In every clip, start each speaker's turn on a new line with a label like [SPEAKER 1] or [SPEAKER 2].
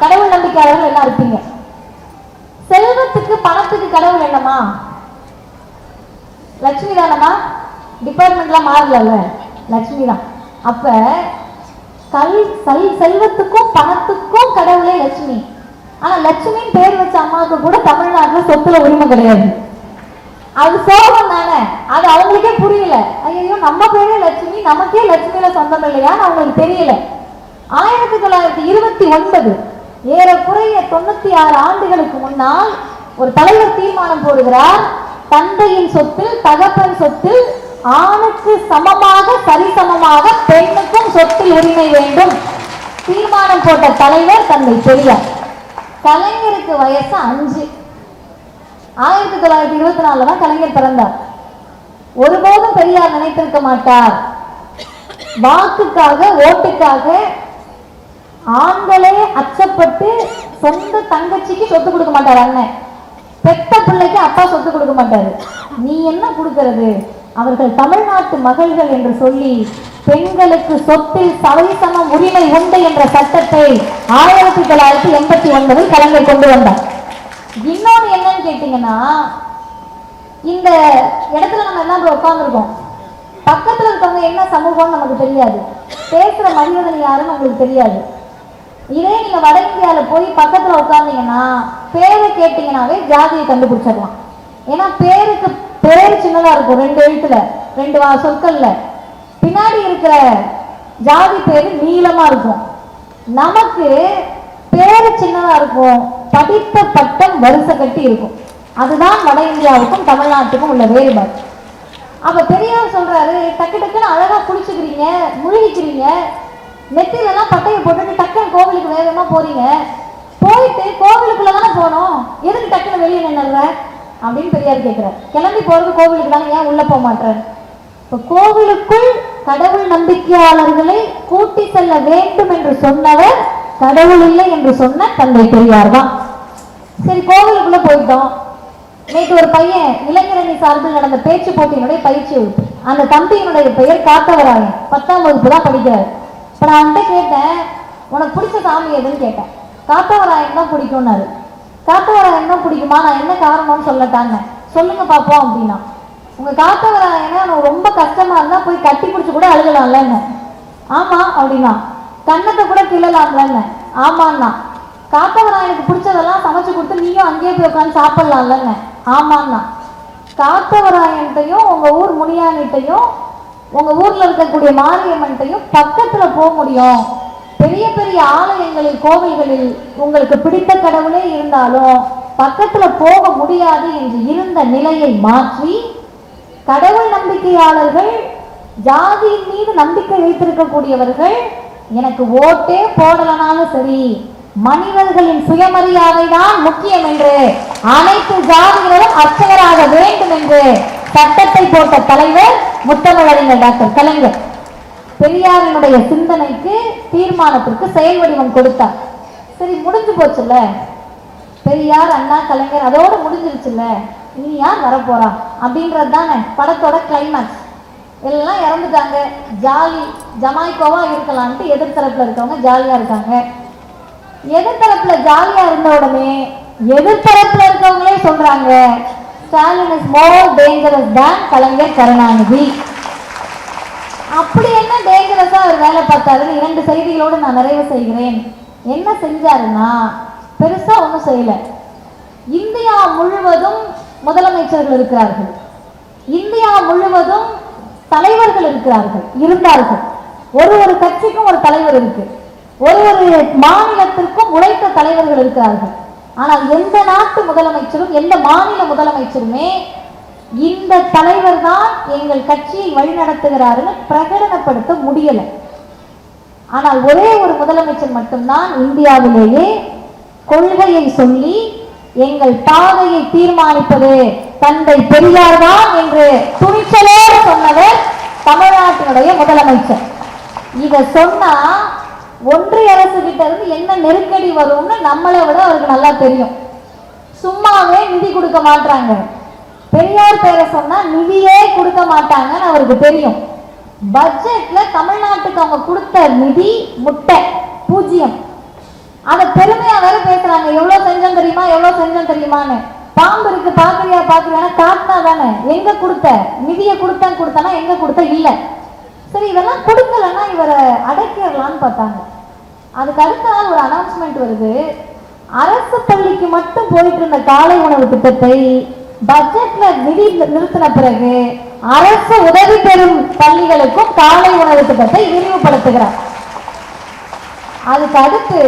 [SPEAKER 1] கடவுள் நம்பிக்கையாளர்கள் எல்லாம் இருப்பீங்க. செல்வத்துக்கு பணத்துக்கு கடவுள் என்னமா? லட்சுமி தானமா? டிபார்ட்மெண்ட்லாம் மாறல, லட்சுமி தான். அப்ப செல்வத்துக்கும் பணத்துக்கும் கடவுளே லட்சுமி. ஆனா லட்சுமின்னு பேர் வச்ச அம்மாவுக்கு கூட தமிழ்நாட்டுல சொத்துல உரிமை கிடையாது. அது சோகம் தானே, அது அவங்களுக்கே புரியல. ஐயோ நம்ம பேரே லட்சுமி, நமக்கே லட்சுமியில சொந்தம் இல்லையான்னு அவங்களுக்கு தெரியல. 1929 ஏறக்குறைய 96 ஆண்டுகளுக்கு முன்னால் ஒரு தலைவர் தீர்மானம் போடுகிறார். தந்தையின் சொத்தில் தகப்பன் சொத்தில் ஆணுக்கு சமமாக சரிசமமாக பெண்ணுக்கும் சொத்தில் உரிமை வேண்டும் தீர்மானம் போட்ட தலைவர் தந்தை பெரியார். கலைஞருக்கு வயசு 5. 1924 தான் கலைஞர் பிறந்தார். ஒருபோதும் பெரியார் நினைத்திருக்க மாட்டார் வாக்குக்காக ஓட்டுக்காக ஆண்களே அச்சப்பட்டு சொந்த தங்கச்சிக்கு சொத்து கொடுக்க மாட்டார். அண்ணன் பெத்த பிள்ளைக்கு அப்பா சொத்து கொடுக்க மாட்டாரு. நீ என்ன கொடுக்கிறது? அவர்கள் தமிழ்நாட்டு மகள்கள் என்று சொல்லி பெண்களுக்கு சொத்தில் சரிசம உரிமை உண்டு என்ற சட்டத்தை 1989 கலைஞர் கொண்டு வந்தார். இன்னொன்று என்னன்னு கேட்டீங்கன்னா, இந்த இடத்துல நம்ம எல்லாம் உட்கார்ந்துருக்கோம். பக்கத்துல இருக்கவங்க என்ன சமூகம்னு நமக்கு தெரியாது, பேசுற மனிதன் யாருன்னு உங்களுக்கு தெரியாது. இதே நீங்க வட இந்தியாவில போய் பக்கத்துல உட்கார்ந்தீங்கன்னா பேரை கேட்டீங்கன்னாவே ஜாதியை கண்டுபிடிச்சிடலாம். ஏன்னா பேரு சின்னதா இருக்கும், 2 எழுத்துல 2 சொற்கள்ல. பின்னாடி இருக்கிற ஜாதி பேரு நீளமா இருக்கும். நமக்கு பேரு சின்னதா இருக்கும், படித்த பட்டம் வரிசை கட்டி இருக்கும். அதுதான் வட இந்தியாவுக்கும் தமிழ்நாட்டுக்கும் உள்ள வேறுபாடு. அப்ப பெரியார் சொல்றாரு, டக்கு டக்குன்னு அழகா குளிச்சுக்கிறீங்க, முழுகிக்கிறீங்க, நெத்திலெல்லாம் பட்டையை போட்டுட்டு டக்குன்னு கோவிலுக்கு வேகமா போறீங்க, போயிட்டு கோவிலுக்குள்ளதானே போனோம், எதுக்கு டக்குன்னு வெளியே நின்னுற அப்படின்னு பெரியார் கேட்கிறார். கிளம்பி போறது கோவிலுக்கு தானே, ஏன் உள்ள போக மாட்டேன்? இப்ப கோவிலுக்குள் கடவுள் நம்பிக்கையாளர்களை கூட்டி செல்ல வேண்டும் என்று சொன்னவர் கடவுள் இல்லை என்று சொன்ன தந்தை பெரியார் தான். சரி, கோவிலுக்குள்ள போயிட்டோம். நேற்று ஒரு பையன் இளைஞரணி சார்பில் நடந்த பேச்சு போட்டியினுடைய பயிற்சி வகுப்பு. அந்த தம்பியினுடைய பெயர் காத்தவராயன், 10ஆம் வகுப்பு தான் படிக்கிறார். இப்ப நான் அவன்கிட்ட கேட்டேன், உனக்கு பிடிச்ச சாமி எதுன்னு கேட்டேன். காத்தவராயன் தான் பிடிக்கும்னாரு. காத்தவராயன் தான் பிடிக்குமா? நான் என்ன காரணம்னு சொல்லட்டாங்க. சொல்லுங்க பார்ப்போம் அப்படின்னா. உங்க காத்தவராயனை அவனுக்கு ரொம்ப கஷ்டமா இருந்தா போய் கட்டி பிடிச்சு கூட அழுகலாம்லன்னு. ஆமா அப்படின்னா. கண்ணத்தை கூட கிள்ளலாம்லன்னு. ஆமான்னா. காத்தவராயனுக்கு பிடிச்சதெல்லாம் சமைச்சு கொடுத்து நீயும் அங்கேயே போய் உட்காந்து சாப்பிடலாம்லன்னு. ஆமான்னா. காத்தவராயன்ட்டையும் உங்க ஊர் முனியானிட்டையும் உங்க ஊர்ல இருக்கக்கூடிய மாரியம்மன்ட்டையும் பக்கத்துல போக முடியும். பெரிய பெரிய ஆலயங்களில் கோவில்களில் உங்களுக்கு பிடித்த கடவுளே இருந்தாலும் பக்கத்துல போக முடியாது என்று இருந்த நிலையை மாற்றி கடவுள் நம்பிக்கையாளர்கள், ஜாதியின் மீது நம்பிக்கை வைத்திருக்கக்கூடியவர்கள், எனக்கு ஓட்டே போடலனாலும் சரி மனிதர்களின் சுயமரியாதை தான் முக்கியம் என்று அனைத்து ஜாதிகளும் அர்ச்சகராக வேண்டும் என்று சட்டத்தை போட்ட தலைவர் முத்தமிழறிஞர் டாக்டர் கலைஞர். பெரியாரினுடைய சிந்தனைக்கு, தீர்மானத்திற்கு செயல் வடிவம் கொடுத்தார். சரி, முடிஞ்சு போச்சுல்ல, பெரியார் அண்ணா கலைஞர் அதோட முடிஞ்சிருச்சுல்ல, இனி யார் வரப்போறா அப்படின்றது தானே படத்தோட கிளைமேக்ஸ். எல்லாம் இறந்துட்டாங்க, ஜாலி ஜமாய்க்கோவா இருக்கலான்ட்டு எதிர்த்தரப்புல இருக்கவங்க ஜாலியா இருக்காங்க. எதிர்த்தரப்புல ஜாலியா இருந்த உடனே எதிர்த்தரப்புல இருக்கவங்களே சொல்றாங்க, ஸ்டாலின் இஸ் மோர் டேஞ்சரஸ் தான் கலைஞர் கருணாநிதி. அப்படி என்ன டேஞ்சரஸா அவர் வேலை பார்த்தாருன்னு 2 செய்திகளோடு நான் நிறைவு செய்கிறேன். என்ன செஞ்சாருன்னா, பெருசா ஒன்றும் செய்யல. இந்தியா முழுவதும் முதலமைச்சர்கள் இருக்கிறார்கள், இந்தியா முழுவதும் தலைவர்கள் இருந்தார்கள். ஒரு கட்சிக்கும் ஒரு தலைவர் இருக்கு, ஒரு மாநிலத்திற்கும் உழைத்த தலைவர்கள் இருக்கிறார்கள். ஆனால் எந்த நாட்டு முதலமைச்சரும் எந்த மாநில முதலமைச்சருமே இந்த தலைவர் தான் எங்கள் கட்சியை வழிநடத்துகிறாருன்னு பிரகடனப்படுத்த முடியல. ஆனால் ஒரே ஒரு முதலமைச்சர் மட்டும்தான் இந்தியாவிலேயே கொள்கையை சொல்லி எங்கள் பாதையை தீர்மானிப்பது தந்தை பெரியார் தான் என்று துணிச்சலோடு சொன்னவர் தமிழ்நாட்டினுடைய முதலமைச்சர். இத சொன்னா ஒன்றிய அரசு கிட்ட இருந்து என்ன நெருக்கடி வரும்னு நம்மளை விட அவருக்கு நல்லா தெரியும். சும்மாவே நிதி கொடுக்க மாட்டாங்க, பெரியார் பேரை சொன்னா நிதியே கொடுக்க மாட்டாங்கன்னு அவருக்கு தெரியும். பட்ஜெட்ல தமிழ்நாட்டுக்கு அவங்க கொடுத்த நிதி முட்டை 0. அதை பெருமையா வேற பேசுறாங்க, எவ்வளவு செஞ்சோம் தெரியுமா, எவ்வளவு செஞ்சோம் தெரியுமான்னு. பாம்பு இருக்கு பாக்குறியா பாக்குறியா, காட்டினா தானே. எங்க கொடுத்த நிதியை கொடுத்தானா, எங்க கொடுத்த இல்ல. சரி, இதெல்லாம் கொடுக்கலன்னா இவரை அடக்கிடலான்னு பார்த்தாங்க. அதுக்கு அடுத்த நாள் ஒரு அனௌன்ஸ்மெண்ட் வருது, அரசு பள்ளிக்கு மட்டும் போயிட்டு இருந்த காலை உணவு திட்டத்தை பட்ஜெட்ல நிதி நிறுத்தின பிறகு அரசு உதவி பெறும் பள்ளிகளுக்கும் காலை உணவு திட்டத்தை விரிவுபடுத்துகிறார். அதுக்கு அடுத்து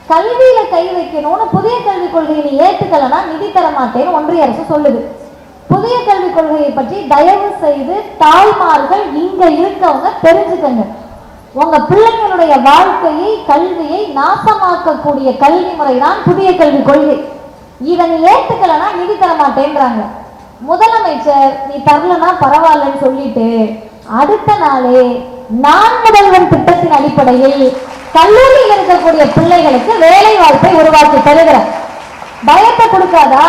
[SPEAKER 1] கல்வியில கை வைக்கணும்னு புதிய கல்விக் கொள்கையை ஏற்றுக்கலன்னா நிதி தர மாட்டேன்னு ஒன்றிய அரசு சொல்லுது. புதிய கல்விக் கொள்கையை பற்றி தயவு செய்து தாய்மார்கள் இங்க இருக்கவங்க தெரிஞ்சுக்கங்க. உங்க பிள்ளைங்களுடைய வாழ்க்கையை கல்வியை நாசமாக்கக்கூடிய கல்வி முறைதான் புதிய கல்விக் கொள்கை. இதனை ஏற்றுக்கலன்னா நிதி தர மாட்டேன்றாங்க. முதலமைச்சர் நீ தரலன்னா பரவாயில்லன்னு சொல்லிட்டு அடுத்த நாளே நான் முதல்வன் திட்டத்தின் அடிப்படையில் கல்லூரியில் இருக்கக்கூடிய பிள்ளைகளுக்கு வேலை வாய்ப்பை உருவாக்கி தருகிறார். பயத்தை கொடுக்காதா?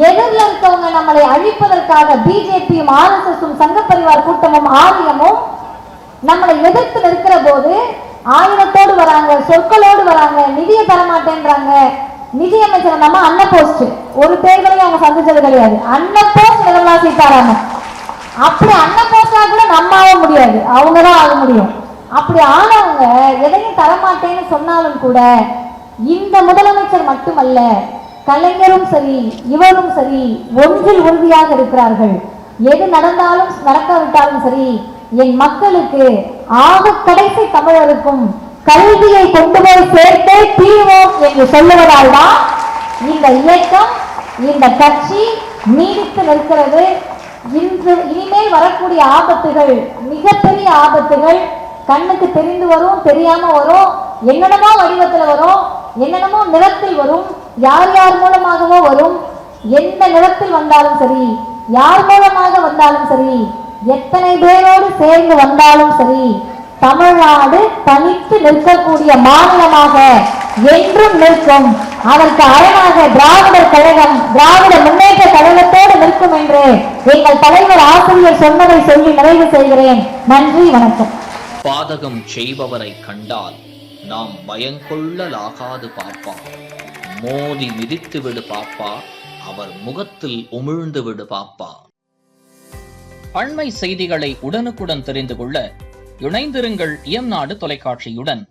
[SPEAKER 1] எதிரில் இருக்கவங்க நம்மளை அழிப்பதற்காக பிஜேபியும் ஆர்எஸ்எஸும் சங்க பரிவார் கூட்டமும் ஆரியமும் நம்மளை எதிர்த்து நிற்கிற போது ஆயுதத்தோடு வராங்க, சொற்களோடு வராங்க, நிதியை தரமாட்டேன்றாங்க. நிதியமைச்சர் நம்ம அன்ன போஸ்ட் ஒரு தேர்தலையும் அவங்க சந்திச்சது கிடையாது. அன்ன போஸ்ட் நிர்மலா சீதாராமன். அப்படி அன்ன போஸ்டா கூட நம்ம ஆக முடியாது, அவங்கதான் ஆக முடியும். அப்படி ஆனவங்க எதையும் தரமாட்டேன்னு சொன்னாலும் கூட இந்த முதலமைச்சர் மட்டுமல்ல, கலைஞரும் சரி இவரும் சரி ஒன்றில் உறுதியாக இருக்கிறார்கள். எது நடந்தாலும் நடக்காவிட்டாலும் சரி என் மக்களுக்கு ஆக கடைசி தமிழருக்கும் கல்வியை கொண்டு போய் சேர்த்தே தீர்வோம் என்று சொல்லுவதால் தான் இந்த இயக்கம், இந்த கட்சி நீடித்து நிற்கிறது. இனிமேல் வரக்கூடிய ஆபத்துகள் மிகப்பெரிய ஆபத்துகள். கண்ணுக்கு தெரிந்து வரும், தெரியாம வரும், என்னென்னமோ வடிவத்தில் வரும், என்னென்னமோ நிறத்தில் வரும், யார் யார் மூலமாகவோ வரும். எந்த நிறத்தில் வந்தாலும் சரி, யார் மூலமாக வந்தாலும் சரி, எத்தனை பேரோடு சேர்ந்து வந்தாலும் சரி, தமிழ்நாடு தனித்து நிற்கக்கூடிய மாநிலமாக என்றும் நிற்கும். அதற்கு அரணாக திராவிடர் கழகம், திராவிட முன்னேற்ற கழகத்தோடு நிற்கும் என்று எங்கள் தலைவர் ஆசிரியர் சொன்னதை சொல்லி நிறைவு செய்கிறேன். நன்றி, வணக்கம்.
[SPEAKER 2] பாதகம் செய்பவரை கண்டால் நாம் பயங்கொள்ளலாகாது பாப்பா, மோதி மிதித்து விடு பாப்பா, அவர் முகத்தில் உமிழ்ந்து விடு பாப்பா. அண்மை செய்திகளை உடனுக்குடன் தெரிந்து கொள்ள இணைந்திருங்கள் இயம்நாடு தொலைக்காட்சியுடன்.